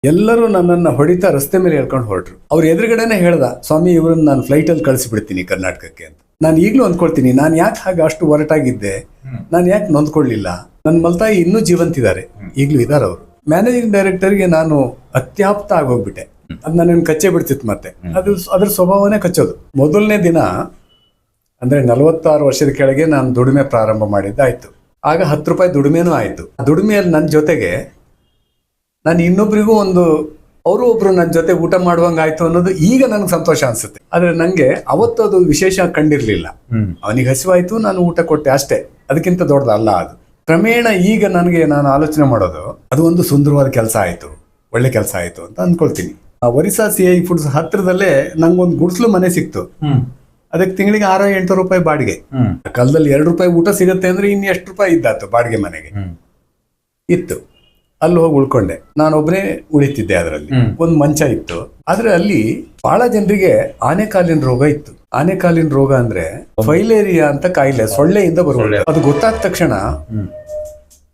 ಎಲ್ಲರೂ ನನ್ನನ್ನು ಹೊಡಿತಾ ರಸ್ತೆ ಮೇಲೆ ಹೇಳ್ಕೊಂಡು ಹೊರಟ್ರು. ಅವ್ರ ಎದುರುಗಡೆನೆ ಹೇಳ್ದ, ಸ್ವಾಮಿ ಇವ್ರನ್ನ ನಾನು ಫ್ಲೈಟಲ್ಲಿ ಕಳಿಸಿಬಿಡ್ತೀನಿ ಕರ್ನಾಟಕಕ್ಕೆ ಅಂತ. ನಾನು ಈಗಲೂ ಅಂದ್ಕೊಳ್ತೀನಿ, ನಾನು ಯಾಕೆ ಹಾಗೆ ಅಷ್ಟು ಹೊರಟಾಗಿದ್ದೆ, ನಾನು ಯಾಕೆ ನೊಂದ್ಕೊಳ್ಳಿಲ್ಲ. ನನ್ನ ಮಲ್ತಾಯಿ ಇನ್ನೂ ಜೀವಂತಿದ್ದಾರೆ, ಈಗಲೂ ಇದ್ದಾರೆ ಅವರು. ಮ್ಯಾನೇಜಿಂಗ್ ಡೈರೆಕ್ಟರ್ಗೆ ನಾನು ಅತ್ಯಾಪ್ತ ಆಗೋಗ್ಬಿಟ್ಟೆ. ಅದು ನನ್ನನ್ನು ಕಚ್ಚೆ ಬಿಡ್ತಿತ್ತು. ಮತ್ತೆ ಅದ್ರ ಸ್ವಭಾವನೇ ಕಚ್ಚೋದು. ಮೊದಲನೇ ದಿನ ಅಂದರೆ 46 ವರ್ಷದ ಕೆಳಗೆ ನಾನು ದುಡಿಮೆ ಪ್ರಾರಂಭ ಮಾಡಿದ್ದಾಯ್ತು. ಆಗ 10 ರೂಪಾಯಿ ದುಡಿಮೆನೂ ಆಯಿತು. ದುಡಿಮೆಯಲ್ಲಿ ನನ್ನ ಜೊತೆಗೆ ನಾನು ಇನ್ನೊಬ್ರಿಗೂ ಅವರು ಒಬ್ರು ನನ್ನ ಜೊತೆ ಊಟ ಮಾಡುವಂಗಾಯ್ತು ಅನ್ನೋದು ಈಗ ನನಗೆ ಸಂತೋಷ ಅನ್ಸುತ್ತೆ. ಆದ್ರೆ ನಂಗೆ ಅವತ್ತು ಅದು ವಿಶೇಷ ಕಂಡಿರ್ಲಿಲ್ಲ. ಅವನಿಗೆ ಹಸಿವಾಯ್ತು, ನಾನು ಊಟ ಕೊಟ್ಟೆ ಅಷ್ಟೇ, ಅದಕ್ಕಿಂತ ದೊಡ್ಡದಲ್ಲ ಅದು. ಕ್ರಮೇಣ ಈಗ ನಾನು ಆಲೋಚನೆ ಮಾಡೋದು, ಅದು ಒಂದು ಸುಂದರವಾದ ಕೆಲಸ ಆಯ್ತು, ಒಳ್ಳೆ ಕೆಲಸ ಆಯ್ತು ಅಂತ ಅಂದ್ಕೊಳ್ತೀನಿ. ಆ ಒರಿಸ್ಸಾ CI ಫುಡ್ಸ್ ಹತ್ರದಲ್ಲೇ ನಂಗೊಂದು ಗುಡ್ಸ್ಲು ಮನೆ ಸಿಕ್ತು. ಅದಕ್ಕೆ ತಿಂಗಳಿಗೆ 600-800 ರೂಪಾಯಿ ಬಾಡಿಗೆ. ಕಾಲದಲ್ಲಿ 2 ರೂಪಾಯಿ ಊಟ ಸಿಗುತ್ತೆ ಅಂದ್ರೆ ಇನ್ನು ಎಷ್ಟು ರೂಪಾಯಿ ಇದ್ದಾತು ಬಾಡಿಗೆ ಮನೆಗೆ ಇತ್ತು. ಅಲ್ಲಿ ಹೋಗಿ ಉಳ್ಕೊಂಡೆ. ನಾನೊಬ್ಬನೇ ಉಳಿತಿದ್ದೆ. ಅದರಲ್ಲಿ ಒಂದು ಮಂಚ ಇತ್ತು. ಆದ್ರೆ ಅಲ್ಲಿ ಬಹಳ ಜನರಿಗೆ ಆನೆಕಾಲಿನ ರೋಗ ಇತ್ತು. ಆನೆಕಾಲಿನ ರೋಗ ಅಂದ್ರೆ ಫೈಲೇರಿಯಾ ಅಂತ ಕಾಯಿಲೆ, ಸೊಳ್ಳೆಯಿಂದ ಬರುವುದು. ಅದು ಗೊತ್ತಾದ ತಕ್ಷಣ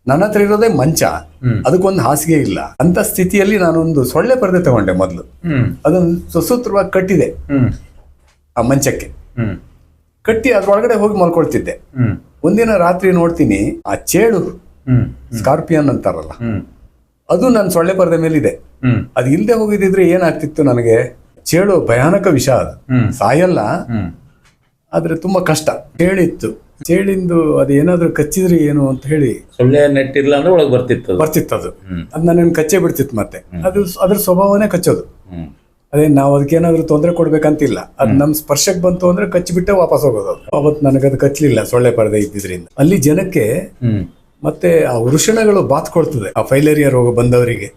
ನನ್ನ ಹತ್ರ ಇರೋದೇ ಮಂಚ, ಅದಕ್ಕೊಂದು ಹಾಸಿಗೆ ಇಲ್ಲ ಅಂತ ಸ್ಥಿತಿಯಲ್ಲಿ ನಾನೊಂದು ಸೊಳ್ಳೆ ಪರದೆ ತಗೊಂಡೆ. ಮೊದಲು ಅದನ್ನು ಸುಸೂತ್ರವಾಗಿ ಕಟ್ಟಿದೆ ಆ ಮಂಚಕ್ಕೆ, ಕಟ್ಟಿ ಅದ್ರೊಳಗಡೆ ಹೋಗಿ ಮಲ್ಕೊಳ್ತಿದ್ದೆ. ಒಂದಿನ ರಾತ್ರಿ ನೋಡ್ತೀನಿ, ಆ ಚೇಳು ಸ್ಕಾರ್ಪಿಯನ್ ಅಂತಾರಲ್ಲ, ಅದು ನನ್ನ ಸೊಳ್ಳೆ ಪರದೆ ಮೇಲಿದೆ. ಅದು ಇಲ್ದೆ ಹೋಗಿದ್ರೆ ಏನಾಗ್ತಿತ್ತು ನನಗೆ? ಚೇಳು ಭಯಾನಕ ವಿಷ, ಅದು ಸಾಯಲ್ಲ, ಆದ್ರೆ ತುಂಬಾ ಕಷ್ಟ. ಚೇಳಿತ್ತು, ಚೇಳಿಂದು ಅದು ಏನಾದ್ರೂ ಕಚ್ಚಿದ್ರೆ ಏನು ಅಂತ ಹೇಳಿ ಸೊಳ್ಳೆ ನೆಟ್ಟಿರ್ಲ ಅಂದ್ರೆ ಒಳಗೆ ಬರ್ತಿತ್ತು ಅದು ನನ್ನನ್ನು ಕಚ್ಚೆ ಬಿಡ್ತಿತ್ತು. ಮತ್ತೆ ಅದ್ರ ಸ್ವಭಾವನೇ ಕಚ್ಚೋದು. ಅದೇ ನಾವು ಅದಕ್ಕೇನಾದ್ರೂ ತೊಂದರೆ ಕೊಡ್ಬೇಕಂತಿಲ್ಲ. ಅದು ನಮ್ ಸ್ಪರ್ಶಕ್ಕೆ ಬಂತು ಅಂದ್ರೆ ಕಚ್ಚಿಬಿಟ್ಟೆ ವಾಪಸ್ ಹೋಗೋದು. ಅವತ್ತು ನನಗದು ಕಚ್ಚಲಿಲ್ಲ, ಸೊಳ್ಳೆ ಪರದೆ ಇದ್ದಿದ್ರಿಂದ. ಅಲ್ಲಿ ಜನಕ್ಕೆ ಮತ್ತೆ ಆ ವೃಷಣಗಳು ಬಾತ್ಕೊಳ್ತದೆ. ಆ ಫೈಲೇರಿಯಾ ರೋಗ ಬಂದವರಿಗೆ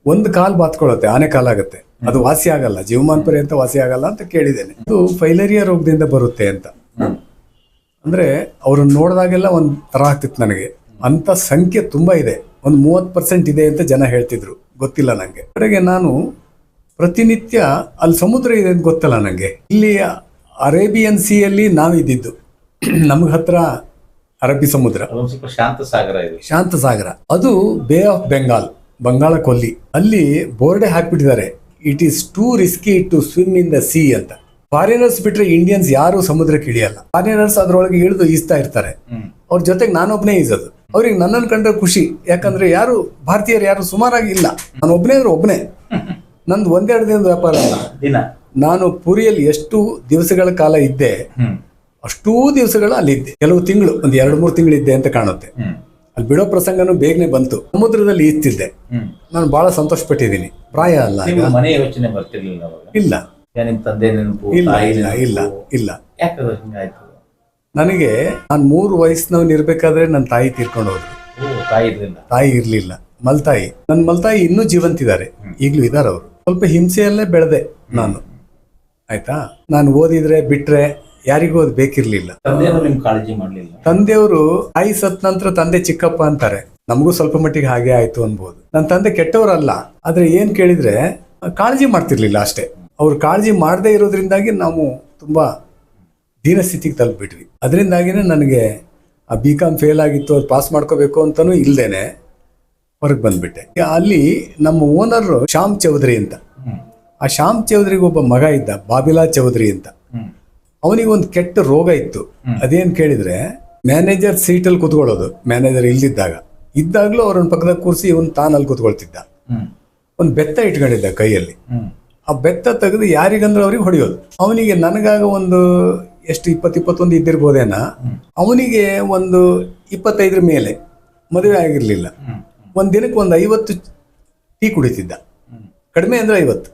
ಒಂದು ಕಾಲ್ ಬಾತ್ಕೊಳ್ಳುತ್ತೆ, ಆನೆ ಕಾಲಾಗುತ್ತೆ. ಅದು ವಾಸಿ ಆಗಲ್ಲ, ಜೀವಮಾನ ಪರ್ಯಂತ ವಾಸಿ ಆಗಲ್ಲ ಅಂತ ಕೇಳಿದ್ದೇನೆ. ಅದು ಫೈಲೇರಿಯಾ ರೋಗದಿಂದ ಬರುತ್ತೆ ಅಂತ. ಅಂದ್ರೆ ಅವ್ರನ್ನ ನೋಡಿದಾಗೆಲ್ಲ ಒಂದ್ ತರ ಆಗ್ತಿತ್ತು ನನಗೆ. ಅಂತ ಸಂಖ್ಯೆ ತುಂಬಾ ಇದೆ, ಒಂದು 30% ಇದೆ ಅಂತ ಜನ ಹೇಳ್ತಿದ್ರು, ಗೊತ್ತಿಲ್ಲ ನಂಗೆ. ಕಡೆಗೆ ನಾನು ಪ್ರತಿನಿತ್ಯ ಅಲ್ಲಿ ಸಮುದ್ರ ಇದೆ ಅಂತ ಗೊತ್ತಲ್ಲ ನಂಗೆ. ಇಲ್ಲಿ ಅರೇಬಿಯನ್ ಸಿಯಲ್ಲಿ ನಾವಿದ್ದು, ನಮ್ಗೆ ಹತ್ರ ಅರಬ್ಬಿ ಸಮುದ್ರ, ಶಾಂತ ಸಾಗರ. ಅದು ಬೇ ಆಫ್ ಬೆಂಗಾಲ್, ಬಂಗಾಳ ಕೊಲ್ಲಿ. ಅಲ್ಲಿ ಬೋರ್ಡೆ ಹಾಕ್ಬಿಟ್ಟಿದ್ದಾರೆ, it is too risky to swim in the sea ಅಂತ. ಫಾರಿನರ್ಸ್ ಬಿಟ್ರೆ ಇಂಡಿಯನ್ಸ್ ಯಾರು ಸಮುದ್ರಕ್ಕೆ ಇಳಿಯಲ್ಲ. ಫಾರಿನರ್ಸ್ ಅದ್ರೊಳಗೆ ಇಳಿದು ಈಜ್ತಾ ಇರ್ತಾರೆ. ಅವ್ರ ಜೊತೆಗೆ ನಾನೊಬ್ನೇ ಈಜೋದು. ಅವ್ರಿಗೆ ನನ್ನನ್ನು ಕಂಡ್ರೆ ಖುಷಿ, ಯಾಕಂದ್ರೆ ಯಾರು ಭಾರತೀಯರು ಯಾರು ಸುಮಾರಾಗಿ ಇಲ್ಲ. ನಾನು ಒಬ್ಬನೇ ಅಂದ್ರೆ ಒಬ್ಬನೇ. ನಂದು 1-2 ದಿನದ ವ್ಯಾಪಾರ ಅಲ್ಲ. ನಾನು ಪುರಿಯಲ್ಲಿ ಎಷ್ಟು ದಿವಸಗಳ ಕಾಲ ಇದ್ದೆ, ಅಷ್ಟೂ ದಿವಸಗಳು ಅಲ್ಲಿದ್ದೆ. ಕೆಲವು ತಿಂಗಳು, ಒಂದು 2-3 ತಿಂಗಳು ಇದ್ದೆ ಅಂತ ಕಾಣುತ್ತೆ. ಅಲ್ಲಿ ಬಿಡೋ ಪ್ರಸಂಗನೂ ಬೇಗನೆ ಬಂತು. ಸಮುದ್ರದಲ್ಲಿ ಈಜ್ತಿದ್ದೆ. ನಾನು ಬಹಳ ಸಂತೋಷ ಪಟ್ಟಿದ್ದೀನಿ. ಪ್ರಾಯ ಅಲ್ಲ, ಮನೆ ಯೋಚನೆ ಬರ್ತಿರ್ಲಿಲ್ಲ. ಇಲ್ಲ ಇಲ್ಲ. ನನಗೆ ನಾನು 3 ವಯಸ್ಸಿನವನ್ ಇರ್ಬೇಕಾದ್ರೆ ನನ್ನ ತಾಯಿ ತೀರ್ಕೊಂಡು ಹೋದ್ರು. ತಾಯಿ ಇರ್ಲಿಲ್ಲ, ಮಲ್ತಾಯಿ. ನನ್ನ ಮಲ್ತಾಯಿ ಇನ್ನೂ ಜೀವಂತಿದ್ದಾರೆ, ಈಗಲೂ ಇದ್ದಾರೆ ಅವರು. ಸ್ವಲ್ಪ ಹಿಂಸೆಯಲ್ಲೇ ಬೆಳೆದೆ ನಾನು, ಆಯ್ತಾ. ನಾನು ಓದಿದ್ರೆ ಬಿಟ್ರೆ ಯಾರಿಗೂ ಅದು ಬೇಕಿರ್ಲಿಲ್ಲ. ತಂದೆಯವರು ತಾಯಿ ಸತ್ ನಂತರ ತಂದೆ ಚಿಕ್ಕಪ್ಪ ಅಂತಾರೆ. ನಮಗೂ ಸ್ವಲ್ಪ ಮಟ್ಟಿಗೆ ಹಾಗೆ ಆಯ್ತು ಅನ್ಬೋದು. ನನ್ನ ತಂದೆ ಕೆಟ್ಟವರಲ್ಲ, ಆದ್ರೆ ಏನ್ ಕೇಳಿದ್ರೆ ಕಾಳಜಿ ಮಾಡ್ತಿರ್ಲಿಲ್ಲ ಅಷ್ಟೇ. ಅವ್ರು ಕಾಳಜಿ ಮಾಡದೇ ಇರೋದ್ರಿಂದಾಗಿ ನಾವು ತುಂಬಾ ದೀನ ಸ್ಥಿತಿಗೆ ತಲುಪಿಬಿಟ್ವಿ. ಅದರಿಂದಾಗಿನೇ ನನಗೆ ಆ BCom ಫೇಲ್ ಆಗಿತ್ತು, ಅದು ಪಾಸ್ ಮಾಡ್ಕೋಬೇಕು ಅಂತಾನೂ ಇಲ್ದೇನೆ ಹೊರಗೆ ಬಂದ್ಬಿಟ್ಟೆ. ಅಲ್ಲಿ ನಮ್ಮ ಓನರ್ ಶ್ಯಾಮ್ ಚೌಧರಿ ಅಂತ. ಆ ಶ್ಯಾಮ್ ಚೌಧರಿಗೆ ಒಬ್ಬ ಮಗ ಇದ್ದ, ಬಾಬಿಲಾ ಚೌಧರಿ ಅಂತ. ಅವನಿಗೆ ಒಂದು ಕೆಟ್ಟ ರೋಗ ಇತ್ತು. ಅದೇನ್ ಕೇಳಿದ್ರೆ, ಮ್ಯಾನೇಜರ್ ಸೀಟಲ್ಲಿ ಕೂತ್ಕೊಳ್ಳೋದು. ಮ್ಯಾನೇಜರ್ ಇದ್ದಾಗ್ಲೂ ಅವ್ರನ್ನ ಪಕ್ಕದಾಗ ಕೂರಿಸಿ ಇವನ್ ತಾನಲ್ಲಿ ಕೂತ್ಕೊಳ್ತಿದ್ದ. ಒಂದು ಬೆತ್ತ ಇಟ್ಕೊಂಡಿದ್ದ ಕೈಯಲ್ಲಿ. ಆ ಬೆತ್ತ ತೆಗೆದು ಯಾರಿಗಂದ್ರೆ ಅವ್ರಿಗೆ ಹೊಡೆಯೋದು. ಅವನಿಗೆ ನನಗಾಗ ಒಂದು ಎಷ್ಟು 20-21 ಇದ್ದಿರ್ಬೋದೇನ. ಅವನಿಗೆ ಒಂದು 25 ಮೇಲೆ, ಮದುವೆ ಆಗಿರ್ಲಿಲ್ಲ. ಒಂದ್ ದಿನಕ್ಕೆ ಒಂದು 50 ಟೀ ಕುಡಿತಿದ್ದ. ಕಡಿಮೆ ಅಂದ್ರೆ 50,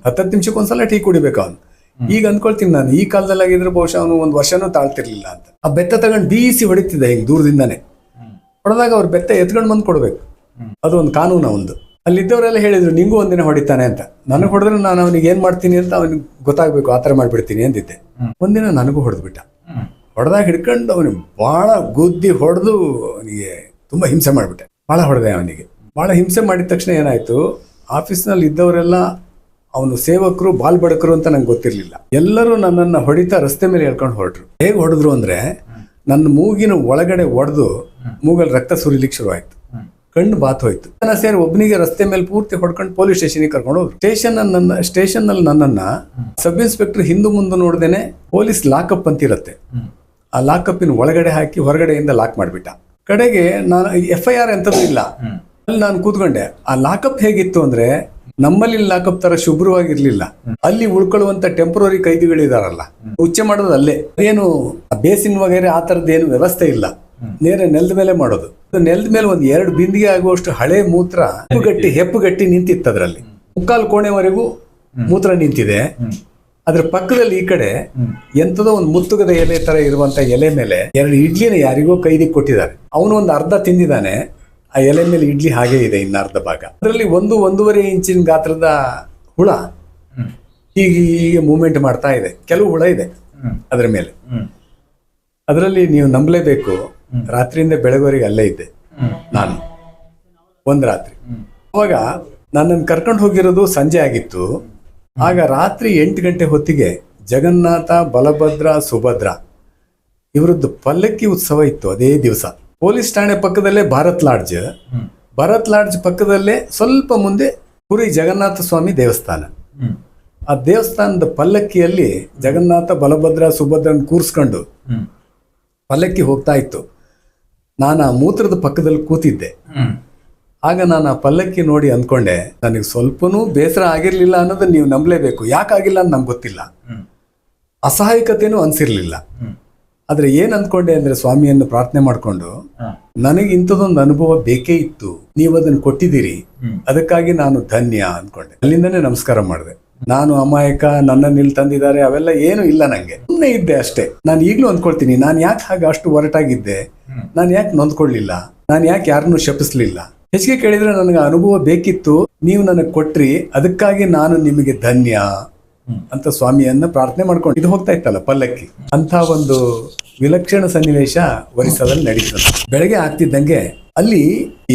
10 ನಿಮಿಷಕ್ಕೊಂದ್ಸಲ ಟೀ ಕುಡಿಬೇಕು ಅವನು. ಈಗ ಅಂದ್ಕೊಳ್ತೀನಿ ನಾನು, ಈ ಕಾಲದಲ್ಲಿ ಆಗಿದ್ರೆ ಬಹುಶಃ ಅವನು 1 ವರ್ಷನೂ ತಾಳ್ತಿರ್ಲಿಲ್ಲ ಅಂತ. ಆ ಬೆತ್ತ ತಗೊಂಡು ಬೀಸಿ ಹೊಡಿತಿದ್ದ ಹಿಂಗ್ ದೂರದಿಂದಾನೆ. ಹೊಡೆದಾಗ ಅವ್ರ ಬೆತ್ತ ಎತ್ಕೊಂಡು ಬಂದು ಕೊಡ್ಬೇಕು, ಅದು ಒಂದು ಕಾನೂನು ಒಂದು. ಅಲ್ಲಿದ್ದವರೆಲ್ಲ ಹೇಳಿದ್ರು ನಿಂಗೂ ಒಂದಿನ ಹೊಡಿತಾನೆ ಅಂತ. ನನಗೆ ಹೊಡೆದ್ರೆ ನಾನು ಅವನಿಗೆ ಏನ್ ಮಾಡ್ತೀನಿ ಅಂತ ಅವನಿಗೆ ಗೊತ್ತಾಗ್ಬೇಕು, ಆತರ ಮಾಡ್ಬಿಡ್ತೀನಿ ಅಂದಿದ್ದೆ. ಒಂದಿನ ನನಗೂ ಹೊಡೆದ್ಬಿಟ್ಟ. ಹೊಡೆದಾಗ ಹಿಡ್ಕೊಂಡು ಅವನಿಗೆ ಬಹಳ ಗುದ್ದಿ ಹೊಡೆದು ಅವನಿಗೆ ತುಂಬಾ ಹಿಂಸೆ ಮಾಡ್ಬಿಟ್ಟೆ. ಬಹಳ ಹೊಡೆದೆ ಅವನಿಗೆ. ಬಹಳ ಹಿಂಸೆ ಮಾಡಿದ ತಕ್ಷಣ ಏನಾಯ್ತು, ಆಫೀಸ್ನಲ್ಲಿ ಇದ್ದವರೆಲ್ಲ ಅವನು ಸೇವಕರು, ಬಾಲ್ ಬಡಕರು ಅಂತ ನಂಗೆ ಗೊತ್ತಿರ್ಲಿಲ್ಲ. ಎಲ್ಲರೂ ನನ್ನನ್ನು ಹೊಡಿತಾ ರಸ್ತೆ ಮೇಲೆ ಹೇಳ್ಕೊಂಡು ಹೊರಟ್ರು. ಹೇಗೆ ಹೊಡೆದ್ರು ಅಂದ್ರೆ, ನನ್ನ ಮೂಗಿನ ಒಳಗಡೆ ಒಡೆದು ಮೂಗಲ್ಲಿ ರಕ್ತ ಸುರಿಲಿಕ್ಕೆ ಶುರುವಾಯ್ತು. ಕಣ್ಣು ಬಾತ್ ಹೋಯ್ತು. ಜನ ಸೇರಿ ಒಬ್ಬನಿಗೆ ರಸ್ತೆ ಮೇಲೆ ಪೂರ್ತಿ ಹೊಡ್ಕೊಂಡು ಪೊಲೀಸ್ ಸ್ಟೇಷನ್ಗೆ ಕರ್ಕೊಂಡು ಹೋದ್ರು. ಸ್ಟೇಷನ್ ನಲ್ಲಿ ನನ್ನನ್ನ ಸಬ್ ಇನ್ಸ್ಪೆಕ್ಟರ್ ಹಿಂದೆ ಮುಂದೆ ನೋಡ್ದೇನೆ ಪೊಲೀಸ್ ಲಾಕಪ್ ಅಂತಿರತ್ತೆ, ಆ ಲಾಕಪ್ಪಿನ ಒಳಗಡೆ ಹಾಕಿ ಹೊರಗಡೆಯಿಂದ ಲಾಕ್ ಮಾಡಿಬಿಟ್ಟ. ಕಡೆಗೆ ನಾನು FIR ಎಂತದ್ದು ಇಲ್ಲ, ಅಲ್ಲಿ ನಾನು ಕೂತ್ಕೊಂಡೆ. ಆ ಲಾಕಪ್ ಹೇಗಿತ್ತು ಅಂದ್ರೆ ನಮ್ಮಲ್ಲಿ ಲಾಕಪ್ ತರ ಶುಭ್ರವಾಗಿರ್ಲಿಲ್ಲ. ಅಲ್ಲಿ ಉಳ್ಕೊಳ್ಳುವಂತ ಟೆಂಪ್ರರಿ ಕೈದಿಗಳಿದಾರಲ್ಲ, ಉಚ್ಚೆ ಮಾಡೋದು ಅಲ್ಲೇ, ಏನು ಬೇಸಿನ್ ವಗೇರೆ ಆ ತರದ್ದೇನು ವ್ಯವಸ್ಥೆ ಇಲ್ಲ, ನೇರ ನೆಲದ ಮೇಲೆ ಮಾಡೋದು. ನೆಲದ ಮೇಲೆ ಒಂದ್ 2 ಬಿಂದಿಗೆ ಆಗುವಷ್ಟು ಹಳೆ ಮೂತ್ರ ಹೆಪ್ಪುಗಟ್ಟಿ ನಿಂತಿತ್ತು. ಅದರಲ್ಲಿ ಮುಕ್ಕಾಲು ಕೋಣೆವರೆಗೂ ಮೂತ್ರ ನಿಂತಿದೆ. ಅದ್ರ ಪಕ್ಕದಲ್ಲಿ ಈ ಕಡೆ ಎಂತದೋ ಒಂದು ಮುತ್ತುಗದ ಎಲೆ ತರ ಇರುವಂತ ಎಲೆ ಮೇಲೆ 2 ಇಡ್ಲಿನ ಯಾರಿಗೋ ಕೈದಿ ಕೊಟ್ಟಿದ್ದಾರೆ. ಅವನು ಒಂದು ಅರ್ಧ ತಿಂದಿದ್ದಾನೆ. ಆ ಎಲೆ ಮೇಲೆ ಇಡ್ಲಿ ಹಾಗೆ ಇದೆ, ಇನ್ನ ಅರ್ಧ ಭಾಗ. ಅದರಲ್ಲಿ 1-1.5 ಇಂಚಿನ ಗಾತ್ರದ ಹುಳ ಹೀಗೆ ಮೂವ್ಮೆಂಟ್ ಮಾಡ್ತಾ ಇದೆ. ಕೆಲವು ಹುಳ ಇದೆ ಅದ್ರ ಮೇಲೆ. ಅದರಲ್ಲಿ ನೀವು ನಂಬಲೇಬೇಕು, ರಾತ್ರಿಯಿಂದ ಬೆಳಗುವರೆಗೆ ಅಲ್ಲೇ ಇದ್ದೆ ನಾನು ಒಂದು ರಾತ್ರಿ. ಅವಾಗ ನನ್ನನ್ನು ಕರ್ಕೊಂಡು ಹೋಗಿರೋದು ಸಂಜೆ ಆಗಿತ್ತು. ಆಗ ರಾತ್ರಿ 8 ಗಂಟೆ ಹೊತ್ತಿಗೆ ಜಗನ್ನಾಥ, ಬಲಭದ್ರ, ಸುಭದ್ರ ಇವರದ್ದು ಪಲ್ಲಕ್ಕಿ ಉತ್ಸವ ಇತ್ತು ಅದೇ ದಿವಸ. ಪೊಲೀಸ್ ಠಾಣೆ ಪಕ್ಕದಲ್ಲೇ ಭಾರತ್ ಲಾಡ್ಜ್ ಪಕ್ಕದಲ್ಲೇ ಸ್ವಲ್ಪ ಮುಂದೆ ಪುರಿ ಜಗನ್ನಾಥ ಸ್ವಾಮಿ ದೇವಸ್ಥಾನ. ಆ ದೇವಸ್ಥಾನದ ಪಲ್ಲಕ್ಕಿಯಲ್ಲಿ ಜಗನ್ನಾಥ, ಬಲಭದ್ರ, ಸುಭದ್ರನ್ ಕೂರಿಸ್ಕೊಂಡು ಪಲ್ಲಕ್ಕಿ ಹೋಗ್ತಾ ಇತ್ತು. ನಾನು ಆ ಮೂತ್ರದ ಪಕ್ಕದಲ್ಲಿ ಕೂತಿದ್ದೆ. ಆಗ ನಾನು ಆ ಪಲ್ಲಕ್ಕಿ ನೋಡಿ ಅಂದ್ಕೊಂಡೆ, ನನಗೆ ಸ್ವಲ್ಪನೂ ಬೇಸರ ಆಗಿರ್ಲಿಲ್ಲ ಅನ್ನೋದನ್ನ ನೀವು ನಂಬಲೇಬೇಕು. ಯಾಕಾಗಿಲ್ಲ ಅಂತ ನಮ್ಗೆ ಗೊತ್ತಿಲ್ಲ, ಅಸಹಾಯಕತೆನೂ ಅನ್ಸಿರ್ಲಿಲ್ಲ. ಆದ್ರೆ ಏನ್ ಅಂದ್ಕೊಂಡೆ ಅಂದ್ರೆ, ಸ್ವಾಮಿಯನ್ನು ಪ್ರಾರ್ಥನೆ ಮಾಡ್ಕೊಂಡು, ನನಗೆ ಇಂಥದೊಂದು ಅನುಭವ ಬೇಕೇ ಇತ್ತು, ನೀವು ಅದನ್ನ ಕೊಟ್ಟಿದ್ದೀರಿ, ಅದಕ್ಕಾಗಿ ನಾನು ಧನ್ಯ ಅಂದ್ಕೊಂಡೆ. ಅಲ್ಲಿಂದನೇ ನಮಸ್ಕಾರ ಮಾಡಿದೆ. ನಾನು ಅಮಾಯಕ, ನನ್ನನ್ನು ಇಲ್ಲಿ ತಂದಿದ್ದಾರೆ ಅವೆಲ್ಲ ಏನು ಇಲ್ಲ, ನಂಗೆ ಸುಮ್ಮನೆ ಇದ್ದೆ ಅಷ್ಟೇ. ನಾನು ಈಗಲೂ ಅಂದ್ಕೊಳ್ತೀನಿ, ನಾನು ಯಾಕೆ ಹಾಗೆ ಅಷ್ಟು ಒರಟಾಗಿದ್ದೆ, ನಾನು ಯಾಕೆ ನೊಂದ್ಕೊಳ್ಳಿಲ್ಲ, ನಾನು ಯಾಕೆ ಯಾರನ್ನೂ ಶಪಿಸ್ಲಿಲ್ಲ. ಹೆಚ್ಚಿಗೆ ಕೇಳಿದ್ರೆ ನನಗೆ ಅನುಭವ ಬೇಕಿತ್ತು, ನೀವು ನನಗೆ ಕೊಟ್ರಿ, ಅದಕ್ಕಾಗಿ ನಾನು ನಿಮಗೆ ಧನ್ಯ ಅಂತ ಸ್ವಾಮಿಯನ್ನ ಪ್ರಾರ್ಥನೆ ಮಾಡ್ಕೊಂಡು ಇದು ಹೋಗ್ತಾ ಇತ್ತಲ್ಲ ಪಲ್ಲಕ್ಕಿ. ಅಂತ ಒಂದು ವಿಲಕ್ಷಣ ಸನ್ನಿವೇಶ ಒರಿಸ್ಸಾದಲ್ಲಿ ನಡೀತದೆ. ಬೆಳಗ್ಗೆ ಆಗ್ತಿದ್ದಂಗೆ ಅಲ್ಲಿ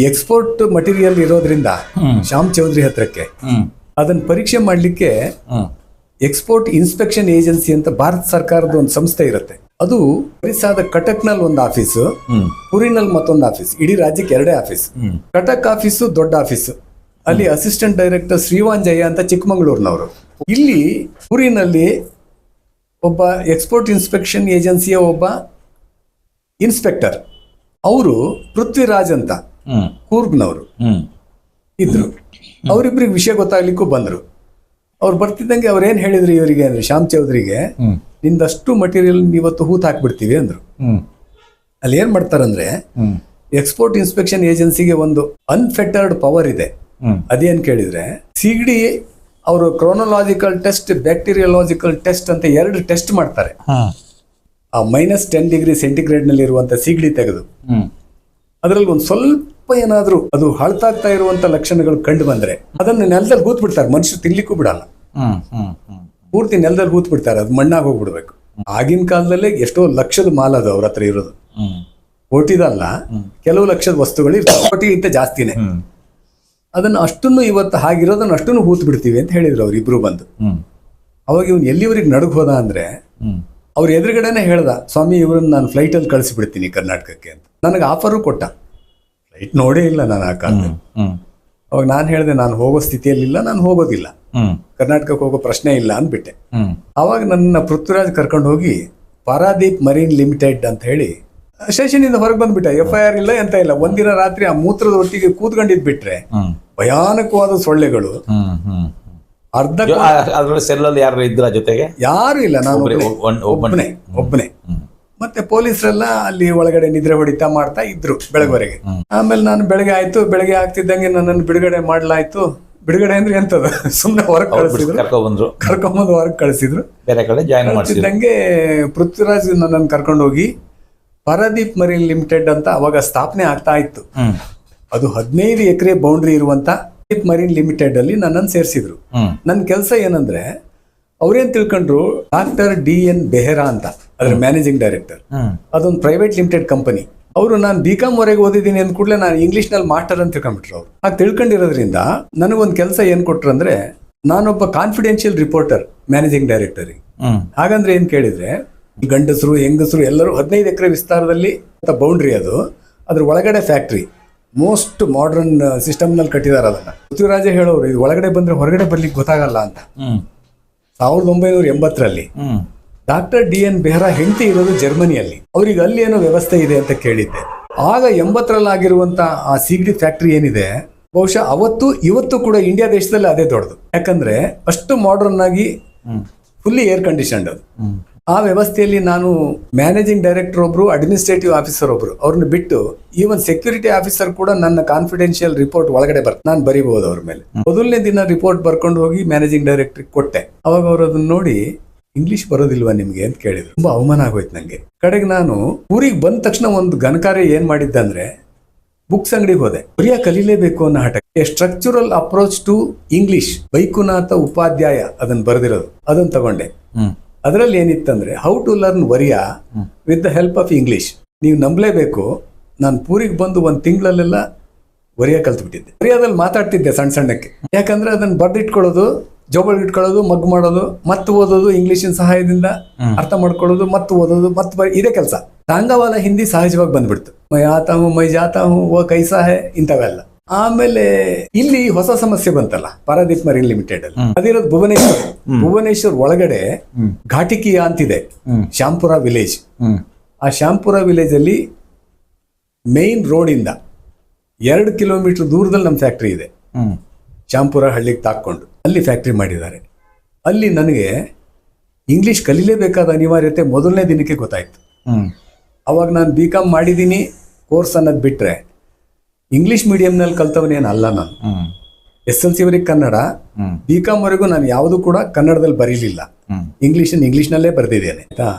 ಎಕ್ಸ್ಪೋರ್ಟ್ ಮಟೀರಿಯಲ್ ಇರೋದ್ರಿಂದ ಶ್ಯಾಮ್ ಚೌಧರಿ ಹತ್ರಕ್ಕೆ ಅದನ್ನ ಪರೀಕ್ಷೆ ಮಾಡ್ಲಿಕ್ಕೆ ಎಕ್ಸ್ಪೋರ್ಟ್ ಇನ್ಸ್ಪೆಕ್ಷನ್ ಏಜೆನ್ಸಿ ಅಂತ ಭಾರತ ಸರ್ಕಾರದ ಒಂದು ಸಂಸ್ಥೆ ಇರುತ್ತೆ. ಅದು ಒರಿಸ್ಸಾದ ಕಟಕ್ನಲ್ಲಿ ಒಂದು ಆಫೀಸು, ಪುರಿನಲ್ಲಿ ಮತ್ತೊಂದು ಆಫೀಸ್. ಇಡೀ ರಾಜ್ಯಕ್ಕೆ 2 ಆಫೀಸ್. ಕಟಕ್ ಆಫೀಸು ದೊಡ್ಡ ಆಫೀಸು, ಅಲ್ಲಿ ಅಸಿಸ್ಟೆಂಟ್ ಡೈರೆಕ್ಟರ್ ಶ್ರೀವಾಂಜಯ್ಯ ಅಂತ ಚಿಕ್ಕಮಂಗ್ಳೂರ್ನವರು. ಇಲ್ಲಿ ಪುರಿನಲ್ಲಿ ಒಬ್ಬ ಎಕ್ಸ್ಪೋರ್ಟ್ ಇನ್ಸ್ಪೆಕ್ಷನ್ ಏಜೆನ್ಸಿಯ ಒಬ್ಬ ಇನ್ಸ್ಪೆಕ್ಟರ್, ಅವರು ಪೃಥ್ವಿರಾಜ್ ಅಂತ ಕೂರ್ಗ್ನವರು ಇದ್ರು. ಅವರಿಬ್ಬರಿಗೆ ವಿಷಯ ಗೊತ್ತಾಗ್ಲಿಕ್ಕೂ ಬಂದ್ರು. ಅವ್ರು ಬರ್ತಿದ್ದಂಗೆ ಅವ್ರು ಏನ್ ಹೇಳಿದ್ರು ಇವರಿಗೆ ಅಂದ್ರೆ, ಶ್ಯಾಮ್ ಚೌಧರಿಗೆ, ನಿಂದಷ್ಟು ಮಟೀರಿಯಲ್ ಇವತ್ತು ಹೂತ್ ಹಾಕ್ಬಿಡ್ತೀವಿ ಅಂದ್ರು. ಅಲ್ಲಿ ಏನ್ ಮಾಡ್ತಾರಂದ್ರೆ, ಎಕ್ಸ್ಪೋರ್ಟ್ ಇನ್ಸ್ಪೆಕ್ಷನ್ ಏಜೆನ್ಸಿಗೆ ಒಂದು ಅನ್ಫೆಟರ್ಡ್ ಪವರ್ ಇದೆ. ಅದೇನ್ ಕೇಳಿದ್ರೆ, ಸಿಗಡಿ ಅವರು ಕ್ರೋನಲಾಜಿಕಲ್ ಟೆಸ್ಟ್, ಬ್ಯಾಕ್ಟೀರಿಯಾಲಜಿಕಲ್ ಟೆಸ್ಟ್ ಅಂತ 2 ಟೆಸ್ಟ್ ಮಾಡ್ತಾರೆ. ಆ -10 ಡಿಗ್ರಿ ಸೆಂಟಿಗ್ರೇಡ್ ನಲ್ಲಿ ಇರುವಂತ ಸಿಗಡಿ ತೆಗೆದು ಅದರಲ್ಲಿ ಒಂದು ಸ್ವಲ್ಪ ಏನಾದ್ರೂ ಅದು ಹಳತಾಗ್ತಾ ಇರುವಂತ ಲಕ್ಷಣಗಳು ಕಂಡು ಬಂದ್ರೆ ಅದನ್ನ ನೆಲದಲ್ಲಿ ಹೂತ್ ಬಿಡ್ತಾರೆ. ಮನುಷ್ಯರು ತಿನ್ಲಿಕ್ಕೂ ಬಿಡಲ್ಲ, ಪೂರ್ತಿ ನೆಲದಲ್ಲಿ ಹೂತ್ ಬಿಡ್ತಾರೆ, ಅದು ಮಣ್ಣಾಗಿ ಹೋಗ್ಬಿಡ್ಬೇಕು. ಆಗಿನ ಕಾಲದಲ್ಲೇ ಎಷ್ಟೋ ಲಕ್ಷದ ಮಾಲ್ ಅದು ಅವ್ರ ಹತ್ರ ಇರೋದು, ಕೋಟಿದಲ್ಲ, ಕೆಲವು ಲಕ್ಷದ ವಸ್ತುಗಳು ಇರ್ತಾವೆ, ಕೋಟಿಗಿಂತ ಜಾಸ್ತಿನೇ. ಅದನ್ನ ಅಷ್ಟನ್ನು ಇವತ್ತು ಹಾಗಿರೋದನ್ನ ಅಷ್ಟನ್ನು ಹೂತ್ ಬಿಡ್ತೀವಿ ಅಂತ ಹೇಳಿದ್ರು ಅವ್ರಿಬ್ರು ಬಂದು. ಅವಾಗ ಇವ್ನು ಎಲ್ಲಿವರೆಗೆ ನಡುಗ್ ಹೋದ ಅಂದ್ರೆ, ಅವ್ರ ಎದುರುಗಡೆನೆ ಹೇಳ್ದ, ಸ್ವಾಮಿ ಇವ್ರನ್ನ ನಾನು ಫ್ಲೈಟಲ್ಲಿ ಕಳಿಸ್ಬಿಡ್ತೀನಿ ಕರ್ನಾಟಕಕ್ಕೆ ಅಂತ. ನನಗೆ ಆಫರು ಕೊಟ್ಟ. ಫ್ಲೈಟ್ ನೋಡೇ ಇಲ್ಲ ನಾನು ಆ ಕಾಲದಲ್ಲಿ. ಅವಾಗ ನಾನು ಹೇಳಿದೆ, ನಾನು ಹೋಗೋ ಸ್ಥಿತಿಯಲ್ಲಿಲ್ಲ, ನಾನು ಹೋಗೋದಿಲ್ಲ, ಕರ್ನಾಟಕಕ್ಕೆ ಹೋಗೋ ಪ್ರಶ್ನೆ ಇಲ್ಲ ಅಂದ್ಬಿಟ್ಟೆ. ಅವಾಗ ನನ್ನ ಪೃಥ್ವಿರಾಜ್ ಕರ್ಕೊಂಡು ಹೋಗಿ ಪಾರಾದೀಪ್ ಮರೀನ್ ಲಿಮಿಟೆಡ್ ಅಂತ ಹೇಳಿ ಸ್ಟೇಷನ್ ಇಂದ ಹೊರಗೆ ಬಂದ್ಬಿಟ್ಟ. FIR ಇಲ್ಲ ಎಂತ ಇಲ್ಲ. ಒಂದಿನ ರಾತ್ರಿ ಆ ಮೂತ್ರದ ಒಟ್ಟಿಗೆ ಕೂತ್ಕೊಂಡಿದ್ ಬಿಟ್ರೆ ಭಯಾನಕವಾದ ಸೊಳ್ಳೆಗಳು. ಅರ್ಧ ಸೆಲ್ಲಲ್ಲಿ ಯಾರು ಇದ್ರ ಜೊತೆಗೆ? ಯಾರು ಇಲ್ಲ, ನಾನು ಒಬ್ಬನೇ. ಮತ್ತೆ ಪೊಲೀಸರೆಲ್ಲ ಅಲ್ಲಿ ಒಳಗಡೆ ನಿದ್ರೆ ಹೊಡಿತಾ ಮಾಡ್ತಾ ಇದ್ರು ಬೆಳಗ್ವರೆಗೆ. ಆಮೇಲೆ ನಾನು ಬೆಳಗ್ಗೆ ಆಗ್ತಿದ್ದಂಗೆ ನನ್ನನ್ನು ಬಿಡುಗಡೆ ಮಾಡ್ಲಾಯ್ತು. ಬಿಡುಗಡೆ ಅಂದ್ರೆ ಎಂತದ, ಸುಮ್ನೆ ಹೊರಗೆ ಕರ್ಕೊಂಡ್ಬಂದು ಹೊರಗೆ ಕಳಿಸಿದ್ರು. ಬೇರೆ ಕಡೆ ಜಾಯಿನ್ ಮಾಡ್ತಿದ್ದಂಗೆ ಪೃಥ್ವಿರಾಜ್ ನನ್ನನ್ನು ಕರ್ಕೊಂಡು ಹೋಗಿ ಪಾರಾದೀಪ್ ಮರೀನ್ ಲಿಮಿಟೆಡ್ ಅಂತ ಅವಾಗ ಸ್ಥಾಪನೆ ಆಗ್ತಾ ಇತ್ತು. ಅದು 15 ಎಕರೆ ಬೌಂಡ್ರಿ ಇರುವಂತ ಮರೀನ್ ಲಿಮಿಟೆಡ್ ಅಲ್ಲಿ ನನ್ನನ್ನು ಸೇರಿಸಿದ್ರು. ನನ್ನ ಕೆಲಸ ಏನಂದ್ರೆ, ಅವ್ರೇನ್ ತಿಳ್ಕೊಂಡ್ರು, ಡಾಕ್ಟರ್ DN ಬೆಹ್ರಾ ಅಂತ ಅದ್ರ ಮ್ಯಾನೇಜಿಂಗ್ ಡೈರೆಕ್ಟರ್. ಅದೊಂದು ಪ್ರೈವೇಟ್ ಲಿಮಿಟೆಡ್ ಕಂಪನಿ. ಅವರು ನಾನು BCom ವರೆಗೆ ಓದಿದ್ದೀನಿ ಅಂದ ಕೂಡಲೇ ನಾನು ಇಂಗ್ಲಿಷ್ ನಲ್ಲಿ ಮಾಸ್ಟರ್ ಅಂತ ತಿಳ್ಕೊಂಡ್ಬಿಟ್ರು. ಅವ್ರು ಹಾಗೆ ತಿಳ್ಕೊಂಡಿರೋದ್ರಿಂದ ನನಗೊಂದು ಕೆಲಸ ಏನ್ ಕೊಟ್ರು ಅಂದ್ರೆ, ನಾನೊಬ್ಬ ಕಾನ್ಫಿಡೆನ್ಷಿಯಲ್ ರಿಪೋರ್ಟರ್ ಮ್ಯಾನೇಜಿಂಗ್ ಡೈರೆಕ್ಟರ್. ಹಾಗಂದ್ರೆ ಏನ್ ಕೇಳಿದ್ರೆ, ಗಂಡಸರು ಹೆಂಗಸರು ಎಲ್ಲರೂ 15 ಎಕರೆ ವಿಸ್ತಾರದಲ್ಲಿ ಬೌಂಡ್ರಿ, ಅದು ಅದ್ರ ಒಳಗಡೆ ಫ್ಯಾಕ್ಟ್ರಿ, ಮೋಸ್ಟ್ ಮಾಡರ್ನ್ ಸಿಸ್ಟಮ್ನಲ್ಲಿ ಕಟ್ಟಿದ್ದಾರೆ ಅದನ್ನ. ಪೃಥ್ವಿರಾಜೇ ಹೇಳೋರು ಇದು ಒಳಗಡೆ ಬಂದ್ರೆ ಹೊರಗಡೆ ಬರ್ಲಿಕ್ಕೆ ಗೊತ್ತಾಗಲ್ಲ ಅಂತ. 1980ರಲ್ಲಿ ಡಾಕ್ಟರ್ DN ಬೆಹ್ರಾ ಹೆಂಡತಿ ಇರೋದು ಜರ್ಮನಿಯಲ್ಲಿ. ಅವ್ರಿಗೆ ಅಲ್ಲಿ ಏನೋ ವ್ಯವಸ್ಥೆ ಇದೆ ಅಂತ ಕೇಳಿದ್ದೆ. ಆಗ 80ರಲ್ಲಿ ಆಗಿರುವಂತ ಆ ಸಿಗಡಿ ಫ್ಯಾಕ್ಟರಿ ಏನಿದೆ, ಬಹುಶಃ ಅವತ್ತು ಇವತ್ತು ಕೂಡ ಇಂಡಿಯಾ ದೇಶದಲ್ಲಿ ಅದೇ ದೊಡ್ಡದು. ಯಾಕಂದ್ರೆ ಅಷ್ಟು ಮಾಡರ್ನ್ ಆಗಿ ಫುಲ್ಲಿ ಏರ್ ಕಂಡೀಷನ್ಡ್ ಅದು. ಆ ವ್ಯವಸ್ಥೆಯಲ್ಲಿ ನಾನು ಮ್ಯಾನೇಜಿಂಗ್ ಡೈರೆಕ್ಟರ್ ಒಬ್ರು, ಅಡ್ಮಿನಿಸ್ಟ್ರೇಟಿವ್ ಆಫೀಸರ್ ಒಬ್ರು, ಅವ್ರನ್ನ ಬಿಟ್ಟು ಈವನ್ ಸೆಕ್ಯೂರಿಟಿ ಆಫೀಸರ್ ಕೂಡ ನನ್ನ ಕಾನ್ಫಿಡೆನ್ಷಿಯಲ್ ರಿಪೋರ್ಟ್ ಒಳಗಡೆ ನಾನು ಬರೀಬಹುದು ಅವ್ರ ಮೇಲೆ. ಮೊದಲನೇ ದಿನ ರಿಪೋರ್ಟ್ ಬರ್ಕೊಂಡು ಹೋಗಿ ಮ್ಯಾನೇಜಿಂಗ್ ಡೈರೆಕ್ಟರ್ ಕೊಟ್ಟೆ. ಅವಾಗ ಅವರು ಅದನ್ನ ನೋಡಿ ಇಂಗ್ಲಿಷ್ ಬರೋದಿಲ್ವಾ ನಿಮ್ಗೆ ಅಂತ ಕೇಳಿದ್ರು. ತುಂಬಾ ಅವಮಾನ ಆಗೋಯ್ತು ನಂಗೆ. ಕಡೆಗೆ ನಾನು ಊರಿಗೆ ಬಂದ ತಕ್ಷಣ ಒಂದು ಘನಕಾರ್ಯ ಏನ್ ಮಾಡಿದ್ದಂದ್ರೆ ಬುಕ್ಸ್ ಅಂಗಡಿಗೆ ಹೋದೆ. ಬರೆಯ ಕಲೀಲೇಬೇಕು ಅನ್ನೋ ಹಠ. A structural approach to English, Baikunatha Upadhyaya ಅದನ್ನ ಬರೆದಿರೋದು, ಅದನ್ನ ತಗೊಂಡೆ. ಅದರಲ್ಲಿ ಏನಿತ್ತಂದ್ರೆ how to learn Oriya with the help of English. ನೀವು ನಂಬಲೇಬೇಕು, ನಾನು ಪೂರಿಗೆ ಬಂದು ಒಂದು ತಿಂಗಳಲ್ಲೆಲ್ಲ ಒರಿಯಾ ಕಲ್ತ್ಬಿಟ್ಟಿದ್ದೆ. ಒರಿಯಾದಲ್ಲಿ ಮಾತಾಡ್ತಿದ್ದೆ ಸಣ್ಣ ಸಣ್ಣಕ್ಕೆ. ಯಾಕಂದ್ರೆ ಅದನ್ನ ಬರ್ದಿಟ್ಕೊಳ್ಳೋದು, ಜೋಬಲ್ ಇಟ್ಕೊಳ್ಳೋದು, ಮಗ್ ಮಾಡೋದು, ಮತ್ತೆ ಓದೋದು, ಇಂಗ್ಲಿಷಿನ ಸಹಾಯದಿಂದ ಅರ್ಥ ಮಾಡ್ಕೊಳ್ಳೋದು, ಮತ್ತೆ ಓದೋದು, ಮತ್ತೆ ಇದೇ ಕೆಲಸ. ಟಾಂಗಾವಾಲ ಹಿಂದಿ ಸಹಜವಾಗಿ ಬಂದ್ಬಿಡ್ತು. ಮೈ ಆತಾ ಹೂँ, ಮೈ ಜಾತಾ ಹೂँ, ಓ ಕೈಸಾ ಹೇ, ಇಂಥವೆಲ್ಲ. ಆಮೇಲೆ ಇಲ್ಲಿ ಹೊಸ ಸಮಸ್ಯೆ ಬಂತಲ್ಲ, ಪಾರಾದೀಪ್ ಮರೀನ್ ಲಿಮಿಟೆಡ್ ಅಲ್ಲಿ. ಅದಿರೋದು ಭುವನೇಶ್ವರ್. ಭುವನೇಶ್ವರ್ ಒಳಗಡೆ ಘಾಟಿಕಿಯಾ ಅಂತಿದೆ, ಶ್ಯಾಂಪುರ ವಿಲೇಜ್. ಆ ಶ್ಯಾಂಪುರ ವಿಲೇಜ್ ಅಲ್ಲಿ ಮೇನ್ ರೋಡ್ ಇಂದ 2 ಕಿಲೋಮೀಟರ್ ದೂರದಲ್ಲಿ ನಮ್ಮ ಫ್ಯಾಕ್ಟ್ರಿ ಇದೆ. ಶ್ಯಾಂಪುರ ಹಳ್ಳಿಗೆ ತಾಕೊಂಡು ಅಲ್ಲಿ ಫ್ಯಾಕ್ಟ್ರಿ ಮಾಡಿದ್ದಾರೆ. ಅಲ್ಲಿ ನನಗೆ ಇಂಗ್ಲಿಷ್ ಕಲೀಲೇಬೇಕಾದ ಅನಿವಾರ್ಯತೆ ಮೊದಲನೇ ದಿನಕ್ಕೆ ಗೊತ್ತಾಯ್ತು. ಅವಾಗ ನಾನು BCom ಮಾಡಿದ್ದೀನಿ ಕೋರ್ಸ್ ಅನ್ನೋದು ಬಿಟ್ರೆ ಇಂಗ್ಲಿಷ್ ಮೀಡಿಯಂನಲ್ಲಿ ಕಲ್ತವನೇನು ಅಲ್ಲ ನಾನು. SLC ವರೆಗೆ ಕನ್ನಡ, BCom ವರೆಗೂ ನಾನು ಯಾವುದು ಕೂಡ ಕನ್ನಡದಲ್ಲಿ ಬರೀಲಿಲ್ಲ. ಇಂಗ್ಲಿಷ್ನಲ್ಲೇ ಬರೆದಿದ್ದೇನೆ.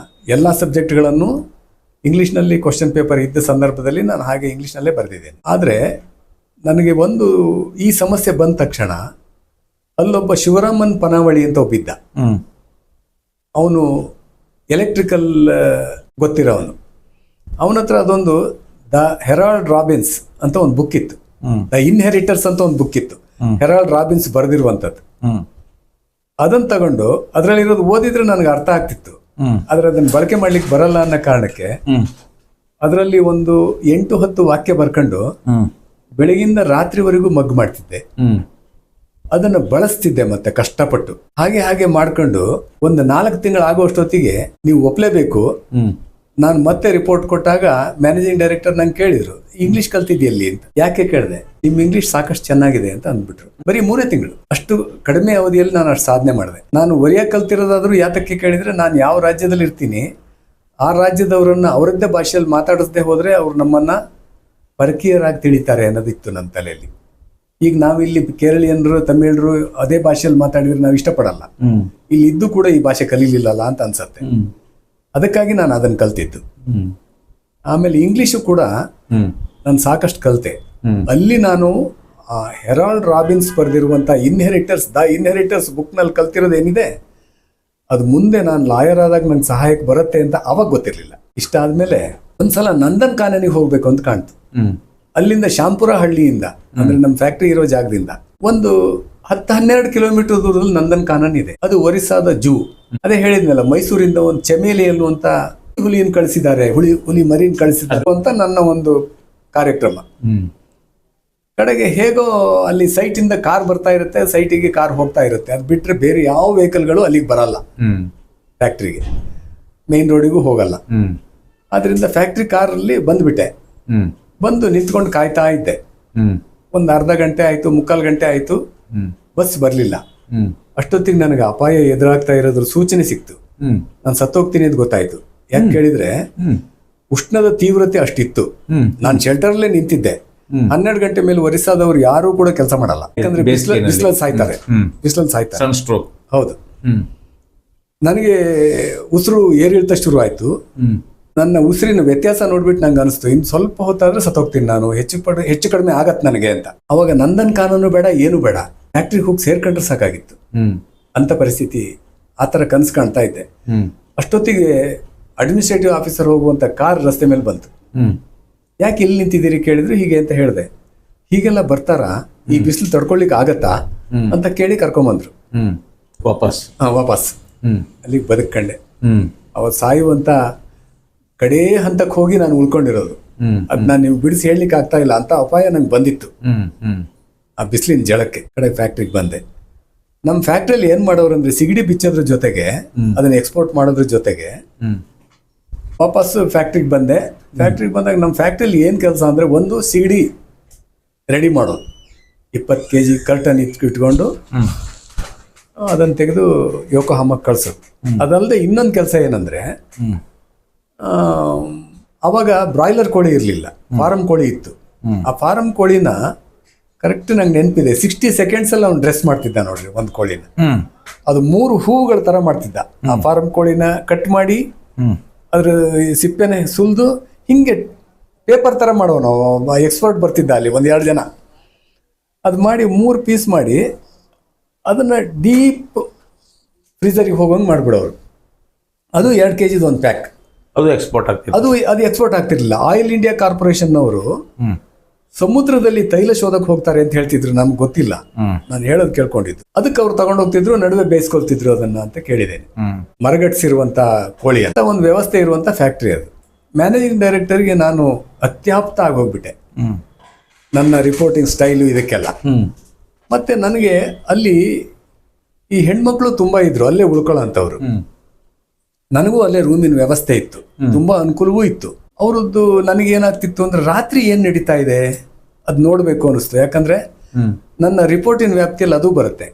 ಎಲ್ಲ ಸಬ್ಜೆಕ್ಟ್ಗಳನ್ನು ಇಂಗ್ಲಿಷ್ನಲ್ಲಿ ಕ್ವಶನ್ ಪೇಪರ್ ಇದ್ದ ಸಂದರ್ಭದಲ್ಲಿ ನಾನು ಹಾಗೆ ಇಂಗ್ಲಿಷ್ನಲ್ಲೇ ಬರೆದಿದ್ದೇನೆ. ಆದರೆ ನನಗೆ ಒಂದು ಈ ಸಮಸ್ಯೆ ಬಂದ ತಕ್ಷಣ ಅಲ್ಲೊಬ್ಬ ಶಿವರಾಮನ್ ಪನಾವಳಿ ಅಂತ ಒಬ್ಬಿದ್ದ. ಅವನು ಎಲೆಕ್ಟ್ರಿಕಲ್ ಗೊತ್ತಿರೋವನು. ಅವನ ಹತ್ರ ಅದೊಂದು ದ ಹೆರಾಲ್ಡ್ ರಾಬಿನ್ಸ್ ಅಂತ ಒಂದು ಬುಕ್ ಇತ್ತು, ದ ಇನ್ಹೆರಿಟರ್ಸ್ ಅಂತ ಒಂದು ಬುಕ್ ಇತ್ತು, ಹೆರಾಲ್ಡ್ ರಾಬಿನ್ಸ್ ಬರೆದಿರುವಂಥದ್ದು. ಅದನ್ನ ತಗೊಂಡು ಅದರಲ್ಲಿರೋದು ಓದಿದ್ರೆ ನನಗೆ ಅರ್ಥ ಆಗ್ತಿತ್ತು. ಆದ್ರೆ ಅದನ್ನ ಬಳಕೆ ಮಾಡ್ಲಿಕ್ಕೆ ಬರಲ್ಲ ಅನ್ನೋ ಕಾರಣಕ್ಕೆ ಅದರಲ್ಲಿ ಒಂದು 8-10 ವಾಕ್ಯ ಬರ್ಕೊಂಡು ಬೆಳಗಿಂದ ರಾತ್ರಿವರೆಗೂ ಮಗ್ ಮಾಡ್ತಿದ್ದೆ. ಅದನ್ನ ಬಳಸ್ತಿದ್ದೆ ಮತ್ತೆ ಕಷ್ಟಪಟ್ಟು. ಹಾಗೆ ಮಾಡ್ಕೊಂಡು ಒಂದು 4 ತಿಂಗಳು ಆಗೋಷ್ಟೊತ್ತಿಗೆ ನೀವು ಒಪ್ಲೇಬೇಕು. ನಾನು ಮತ್ತೆ ರಿಪೋರ್ಟ್ ಕೊಟ್ಟಾಗ ಮ್ಯಾನೇಜಿಂಗ್ ಡೈರೆಕ್ಟರ್ ನಂಗೆ ಕೇಳಿದ್ರು, ಇಂಗ್ಲಿಷ್ ಕಲ್ತಿದ್ಯಲ್ಲಿ ಅಂತ. ಯಾಕೆ ಕೇಳಿದೆ, ನಿಮ್ ಇಂಗ್ಲಿಷ್ ಸಾಕಷ್ಟು ಚೆನ್ನಾಗಿದೆ ಅಂತ ಅಂದ್ಬಿಟ್ರು. ಬರೀ 3 ತಿಂಗಳು, ಅಷ್ಟು ಕಡಿಮೆ ಅವಧಿಯಲ್ಲಿ ನಾನು ಅಷ್ಟು ಸಾಧನೆ ಮಾಡಿದೆ. ನಾನು ಒರಿಯಾ ಕಲ್ತಿರೋದಾದ್ರೂ ಯಾತಕ್ಕೆ ಕೇಳಿದ್ರೆ, ನಾನು ಯಾವ ರಾಜ್ಯದಲ್ಲಿ ಇರ್ತೀನಿ ಆ ರಾಜ್ಯದವರನ್ನ ಅವರದ್ದೇ ಭಾಷೆಯಲ್ಲಿ ಮಾತಾಡಿಸದೆ ಹೋದ್ರೆ ಅವ್ರು ನಮ್ಮನ್ನ ಪರಕೀಯರಾಗಿ ತಿಳಿತಾರೆ ಅನ್ನೋದಿತ್ತು ನನ್ನ ತಲೆಯಲ್ಲಿ. ಈಗ ನಾವಿಲ್ಲಿ ಕೇರಳಿಯನ್ರು, ತಮಿಳರು ಅದೇ ಭಾಷೆಯಲ್ಲಿ ಮಾತಾಡಿದ್ರೆ ನಾವು ಇಷ್ಟಪಡಲ್ಲ. ಇಲ್ಲಿ ಇದ್ದು ಕೂಡ ಈ ಭಾಷೆ ಕಲೀಲಿಲ್ಲಲ್ಲ ಅಂತ ಅನ್ಸತ್ತೆ. ಅದಕ್ಕಾಗಿ ನಾನು ಅದನ್ನು ಕಲ್ತಿದ್ದು. ಆಮೇಲೆ ಇಂಗ್ಲಿಷು ಕೂಡ ನಾನು ಸಾಕಷ್ಟು ಕಲಿತೆ. ಅಲ್ಲಿ ನಾನು ಹೆರಾಲ್ಡ್ ರಾಬಿನ್ಸ್ ಬರೆದಿರುವಂಥ ದ ಇನ್ಹೆರಿಟರ್ಸ್ ಬುಕ್ನಲ್ಲಿ ಕಲ್ತಿರೋದೇನಿದೆ ಅದು ಮುಂದೆ ನಾನು ಲಾಯರ್ ಆದಾಗ ನಂಗೆ ಸಹಾಯಕ್ಕೆ ಬರುತ್ತೆ ಅಂತ ಅವಾಗ ಗೊತ್ತಿರಲಿಲ್ಲ. ಇಷ್ಟ ಆದ್ಮೇಲೆ ಒಂದ್ಸಲ ನಂದನ್ ಕಾನನಿಗೆ ಹೋಗ್ಬೇಕು ಅಂತ ಕಾಣ್ತು. ಅಲ್ಲಿಂದ ಶ್ಯಾಂಪುರ ಹಳ್ಳಿಯಿಂದ, ಅಂದ್ರೆ ನಮ್ಮ ಫ್ಯಾಕ್ಟ್ರಿ ಇರೋ ಜಾಗದಿಂದ ಒಂದು 10-12 ಕಿಲೋಮೀಟರ್ ದೂರದಲ್ಲಿ ನಂದನ್ ಕಾನನ್ ಇದೆ. ಅದು ಒರಿಸ್ಸಾದ ಜೂ. ಅದೇ ಹೇಳಿದ್ನಲ್ಲ, ಮೈಸೂರಿಂದ ಒಂದು ಚೆಮೇಲಿ ಅನ್ನುವಂತ ಹುಲಿಯನ್ನು ಕಳಿಸಿದ್ದಾರೆ, ಹುಲಿ ಮರಿನ್ ಕಳಿಸಿದ್ದಾರೆ ಅಂತ ನನ್ನ ಒಂದು ಕಾರ್ಯಕ್ರಮ. ಕಡೆಗೆ ಹೇಗೋ ಅಲ್ಲಿ ಸೈಟಿಂದ ಕಾರ್ ಬರ್ತಾ ಇರುತ್ತೆ, ಸೈಟಿಗೆ ಕಾರ್ ಹೋಗ್ತಾ ಇರುತ್ತೆ. ಅದು ಬಿಟ್ರೆ ಬೇರೆ ಯಾವ ವೆಹಿಕಲ್ಗಳು ಅಲ್ಲಿಗೆ ಬರಲ್ಲ, ಫ್ಯಾಕ್ಟ್ರಿಗೆ ಮೇನ್ ರೋಡಿಗೂ ಹೋಗಲ್ಲ. ಆದ್ರಿಂದ ಫ್ಯಾಕ್ಟ್ರಿ ಕಾರಲ್ಲಿ ಬಂದ್ಬಿಟ್ಟೆ. ಬಂದು ನಿಂತ್ಕೊಂಡು ಕಾಯ್ತಾ ಇದ್ದೆ. ಒಂದು ಅರ್ಧ ಗಂಟೆ ಆಯ್ತು, 3/4 ಗಂಟೆ ಆಯ್ತು, ಬಸ್ ಬರ್ಲಿಲ್ಲ. ಅಷ್ಟೊತ್ತಿಗೆ ನನಗೆ ಅಪಾಯ ಎದುರಾಗ್ತಾ ಇರೋದ್ರ ಸೂಚನೆ ಸಿಕ್ತು. ನಾನು ಸತ್ತೋಗ್ತೀನಿ ಅಂತ ಗೊತ್ತಾಯ್ತು. ಯಾಕೆ ಕೇಳಿದ್ರೆ ಉಷ್ಣದ ತೀವ್ರತೆ ಅಷ್ಟಿತ್ತು. ನಾನು ಶೆಲ್ಟರ್ಲ್ಲೇ ನಿಂತಿದ್ದೆ. 12 ಗಂಟೆ ಮೇಲೆ ಒರಿಸ್ಸಾದವ್ರು ಯಾರು ಕೂಡ ಕೆಲಸ ಮಾಡಲ್ಲ, ಯಾಕಂದ್ರೆ ಬಿಸಿಲಲ್ಲಿ ಸಾಯ್ತಾರೆ. ಸನ್ಸ್ಟ್ರೋಕ್. ಹೌದು. ನನಗೆ ಉಸಿರು ಏರಿಳಿತ ಶುರು ಆಯ್ತು. ನನ್ನ ಉಸಿರಿನ ವ್ಯತ್ಯಾಸ ನೋಡ್ಬಿಟ್ಟು ನಂಗೆ ಅನಿಸ್ತು, ಇನ್ನು ಸ್ವಲ್ಪ ಹೊತ್ತಾದ್ರೆ ಸತ್ತೋಗ್ತೀನಿ ನಾನು, ಹೆಚ್ಚು ಕಡಿಮೆ ಆಗತ್ತೆ ನನಗೆ ಅಂತ. ಅವಾಗ ನಂದನ್ ಕಾನೂನು ಬೇಡ, ಏನು ಬೇಡ, ಫ್ಯಾಕ್ಟ್ರಿಗೆ ಹೋಗಿ ಸೇರ್ಕೊಂಡ್ರೆ ಸಾಕಾಗಿತ್ತು ಅಂತ ಪರಿಸ್ಥಿತಿ. ಆತರ ಕನಸು ಕಾಣ್ತಾ ಇದ್ದೆ. ಅಷ್ಟೊತ್ತಿಗೆ ಅಡ್ಮಿನಿಸ್ಟ್ರೇಟಿವ್ ಆಫೀಸರ್ ಹೋಗುವಂತ ಕಾರ್ ರಸ್ತೆ ಮೇಲೆ ಬಂತು. ಯಾಕೆ ಇಲ್ಲಿ ನಿಂತಿದ್ದೀರಿ ಕೇಳಿದ್ರು. ಹೀಗೆ ಅಂತ ಹೇಳಿದೆ. ಹೀಗೆಲ್ಲ ಬರ್ತಾರ, ಈ ಬಿಸಿಲು ತಡ್ಕೊಳ್ಲಿಕ್ಕೆ ಆಗತ್ತಾ ಅಂತ ಕೇಳಿ ಕರ್ಕೊಂಬಂದ್ರು. ವಾಪಸ್ ಅಲ್ಲಿಗೆ ಬದುಕೊಂಡೆ. ಅವತ್ತು ಸಾಯುವಂತ ಕಡೇ ಹಂತಕ್ಕೆ ಹೋಗಿ ನಾನು ಉಳ್ಕೊಂಡಿರೋದು. ಅದನ್ನ ನೀವು ಬಿಡಿಸಿ ಹೇಳಲಿಕ್ಕೆ ಆಗ್ತಾ ಇಲ್ಲ ಅಂತ ಅಪಾಯ ನಂಗೆ ಬಂದಿತ್ತು. ಆ ಬಿಸಿಲಿನ ಜಳಕ್ಕೆ ಕಡೆ ಫ್ಯಾಕ್ಟ್ರಿಗೆ ಬಂದೆ. ನಮ್ಮ ಫ್ಯಾಕ್ಟ್ರಿಯಲ್ಲಿ ಏನ್ ಮಾಡೋರು ಅಂದ್ರೆ ಸಿಗಡಿ ಬಿಚ್ಚೋದ್ರ ಜೊತೆಗೆ ಅದನ್ನ ಎಕ್ಸ್ಪೋರ್ಟ್ ಮಾಡೋದ್ರ ಜೊತೆಗೆ ವಾಪಸ್ ಫ್ಯಾಕ್ಟ್ರಿಗೆ ಬಂದೆ. ಫ್ಯಾಕ್ಟ್ರಿಗೆ ಬಂದಾಗ ನಮ್ಮ ಫ್ಯಾಕ್ಟ್ರಿಯಲ್ಲಿ ಏನು ಕೆಲಸ ಅಂದರೆ, ಒಂದು ಸಿಗಡಿ ರೆಡಿ ಮಾಡೋದು, 20 kg ಕರ್ಟನ್ ಇಟ್ಕೊಂಡು ಅದನ್ನು ತೆಗೆದು ಯೋಕೋಹಾಮಕ್ಕೆ ಕಳ್ಸೋದು. ಅದಲ್ಲದೆ ಇನ್ನೊಂದು ಕೆಲಸ ಏನಂದರೆ, ಅವಾಗ ಬ್ರಾಯ್ಲರ್ ಕೋಳಿ ಇರಲಿಲ್ಲ, ಫಾರಂ ಕೋಳಿ ಇತ್ತು. ಆ ಫಾರಂ ಕೋಳಿನ ಕರೆಕ್ಟ್ ನಂಗೆ ನೆನಪಿದೆ, 60 ಸೆಕೆಂಡ್ಸಲ್ಲಿ ಅವ್ನು ಡ್ರೆಸ್ ಮಾಡ್ತಿದ್ದ ನೋಡ್ರಿ ಒಂದು ಕೋಳಿನ. ಅದು 3 ಹೂವುಗಳ ಥರ ಮಾಡ್ತಿದ್ದ. ಆ ಫಾರಂ ಕೋಳಿನ ಕಟ್ ಮಾಡಿ ಅದ್ರ ಸಿಪ್ಪೆನೆ ಸುಲಿದು ಹಿಂಗೆ ಪೇಪರ್ ಥರ ಮಾಡೋನು. ಎಕ್ಸ್ಪರ್ಟ್ ಬರ್ತಿದ್ದ ಅಲ್ಲಿ 1-2 ಜನ. ಅದು ಮಾಡಿ 3 ಪೀಸ್ ಮಾಡಿ ಅದನ್ನು ಡೀಪ್ ಫ್ರೀಜರಿಗೆ ಹೋಗೋಂಗೆ ಮಾಡಿಬಿಡೋರು. ಅದು 2 kg ಒಂದು ಪ್ಯಾಕ್. ಅದು ಎಕ್ಸ್ಪೋರ್ಟ್ ಆಗ್ತಿದೆ. ಅದು ಎಕ್ಸ್ಪೋರ್ಟ್ ಆಗ್ತಿರ್ಲಿಲ್ಲ. ಆಯಿಲ್ ಇಂಡಿಯಾ ಕಾರ್ಪೊರೇಷನ್ನವರು ಸಮುದ್ರದಲ್ಲಿ ತೈಲ ಶೋಧಕ್ಕೆ ಹೋಗ್ತಾರೆ ಅಂತ ಹೇಳ್ತಿದ್ರು, ನಮ್ಗೆ ಗೊತ್ತಿಲ್ಲ. ನಾನು ಹೇಳೋದು ಕೇಳ್ಕೊಂಡಿದ್ದು. ಅದಕ್ಕೆ ಅವ್ರು ತಗೊಂಡು ಹೋಗ್ತಿದ್ರು, ನಡುವೆ ಬೇಯಿಸ್ಕೊಳ್ತಿದ್ರು ಅದನ್ನ ಅಂತ ಕೇಳಿದ್ದೇನೆ. ಮರಗಟ್ಟಿಸಿರುವಂತ ಕೋಳಿ ಅಂತ ಒಂದು ವ್ಯವಸ್ಥೆ ಇರುವಂತ ಫ್ಯಾಕ್ಟ್ರಿ ಅದು. ಮ್ಯಾನೇಜಿಂಗ್ ಡೈರೆಕ್ಟರ್ಗೆ ನಾನು ಅತ್ಯಾಪ್ತ ಆಗೋಗ್ಬಿಟ್ಟೆ, ನನ್ನ ರಿಪೋರ್ಟಿಂಗ್ ಸ್ಟೈಲು ಇದಕ್ಕೆಲ್ಲ. ಮತ್ತೆ ನನಗೆ ಅಲ್ಲಿ ಈ ಹೆಣ್ಮಕ್ಳು ತುಂಬಾ ಇದ್ರು, ಅಲ್ಲೇ ಉಳ್ಕೊಳ್ಳೋಂಥವ್ರು. ನನಗೂ ಅಲ್ಲೇ ರೂಮಿನ ವ್ಯವಸ್ಥೆ ಇತ್ತು, ತುಂಬಾ ಅನುಕೂಲವೂ ಇತ್ತು. ಅವರದ್ದು ನನಗೇನಾಗ್ತಿತ್ತು ಅಂದ್ರೆ, ರಾತ್ರಿ ಏನ್ ನಡೀತಾ ಇದೆ ಅದ್ ನೋಡ್ಬೇಕು ಅನಿಸ್ತು. ಯಾಕಂದ್ರೆ ನನ್ನ ರಿಪೋರ್ಟಿನ ವ್ಯಾಪ್ತಿಯಲ್ಲಿ ಅದು ಬರುತ್ತೆ.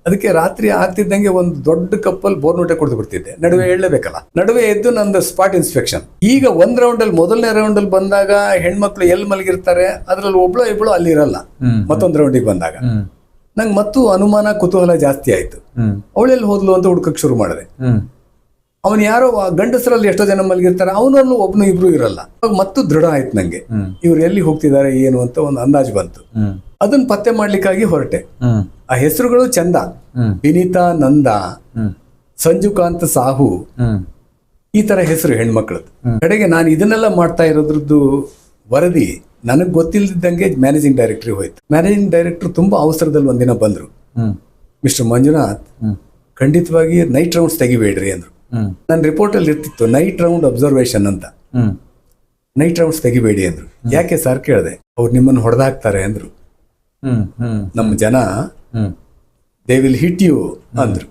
ಅದಕ್ಕೆ ರಾತ್ರಿ ಆಗ್ತಿದ್ದಂಗೆ ಒಂದು ದೊಡ್ಡ ಕಪ್ಪಲ್ಲಿ ಬೋರ್ನೋಟೆ ಕುಡಿದು ಬಿಡ್ತಿದ್ದೆ. ನಡುವೆ ಹೇಳಲೇಬೇಕಲ್ಲ, ನಡುವೆ ಎದ್ದು ನಂದು ಸ್ಪಾಟ್ ಇನ್ಸ್ಪೆಕ್ಷನ್. ಈಗ ಒಂದ್ ರೌಂಡಲ್ಲಿ, ಮೊದಲನೇ ರೌಂಡಲ್ಲಿ ಬಂದಾಗ ಹೆಣ್ಮಕ್ಳು ಎಲ್ಲಿ ಮಲಗಿರ್ತಾರೆ, ಅದ್ರಲ್ಲಿ ಒಬ್ಳು ಇಬ್ಳು ಅಲ್ಲಿ ಇರಲ್ಲ. ಮತ್ತೊಂದು ರೌಂಡಿಗೆ ಬಂದಾಗ ನಂಗೆ ಮತ್ತು ಅನುಮಾನ, ಕುತೂಹಲ ಜಾಸ್ತಿ ಆಯ್ತು. ಅವಳೆಲ್ಲಿ ಹೋದ್ಲು ಅಂತ ಹುಡ್ಕಕ್ ಶುರು ಮಾಡಿದೆ. ಅವನು ಯಾರೋ ಗಂಡಸರಲ್ಲಿ ಎಷ್ಟೋ ಜನ ಮಲಗಿರ್ತಾರೆ, ಅವನಲ್ಲೂ ಒಬ್ನು ಇಬ್ರು ಇರಲ್ಲ. ಮತ್ತು ದೃಢ ಆಯ್ತು ನಂಗೆ, ಇವ್ರು ಎಲ್ಲಿ ಹೋಗ್ತಿದ್ದಾರೆ ಏನು ಅಂತ ಒಂದು ಅಂದಾಜು ಬಂತು. ಅದನ್ನ ಪತ್ತೆ ಮಾಡ್ಲಿಕ್ಕಾಗಿ ಹೊರಟೆ. ಆ ಹೆಸರುಗಳು ಚಂದ, ವಿನೀತಾ ನಂದ, ಸಂಜುಕಾಂತ್ ಸಾಹು, ಈ ತರ ಹೆಸರು ಹೆಣ್ಮಕ್ಳದ್ದು. ಕಡೆಗೆ ನಾನು ಇದನ್ನೆಲ್ಲ ಮಾಡ್ತಾ ಇರೋದ್ರದ್ದು ವರದಿ ನನಗೆ ಗೊತ್ತಿಲ್ಲದಿದ್ದಂಗೆ ಮ್ಯಾನೇಜಿಂಗ್ ಡೈರೆಕ್ಟರ್ ಹೋಯ್ತು. ಮ್ಯಾನೇಜಿಂಗ್ ಡೈರೆಕ್ಟರ್ ತುಂಬಾ ಅವಸರದಲ್ಲಿ ಒಂದಿನ ಬಂದ್ರು. ಮಿಸ್ಟರ್ ಮಂಜುನಾಥ್, ಖಂಡಿತವಾಗಿ ನೈಟ್ ರೌಂಡ್ಸ್ ತೆಗಿಬೇಡ್ರಿ ಅಂದ್ರು. ನನ್ನ ರಿಪೋರ್ಟ್ ಅಲ್ಲಿ ಇರ್ತಿತ್ತು ನೈಟ್ ರೌಂಡ್ ಅಬ್ಸರ್ವೇಷನ್ ಅಂತ. ನೈಟ್ ರೌಂಡ್ಸ್ ತೆಗಿಬೇಡಿ ಅಂದ್ರು. ಯಾಕೆ ಸರ್ ಕೇಳಿದೆ. ಅವ್ರು ನಿಮ್ಮನ್ನು ಹೊಡೆದಾಕ್ತಾರೆ ಅಂದ್ರು. ನಮ್ಮ ಜನ ದೇ ವಿಲ್ ಹಿಟ್ ಯು ಅಂದ್ರು.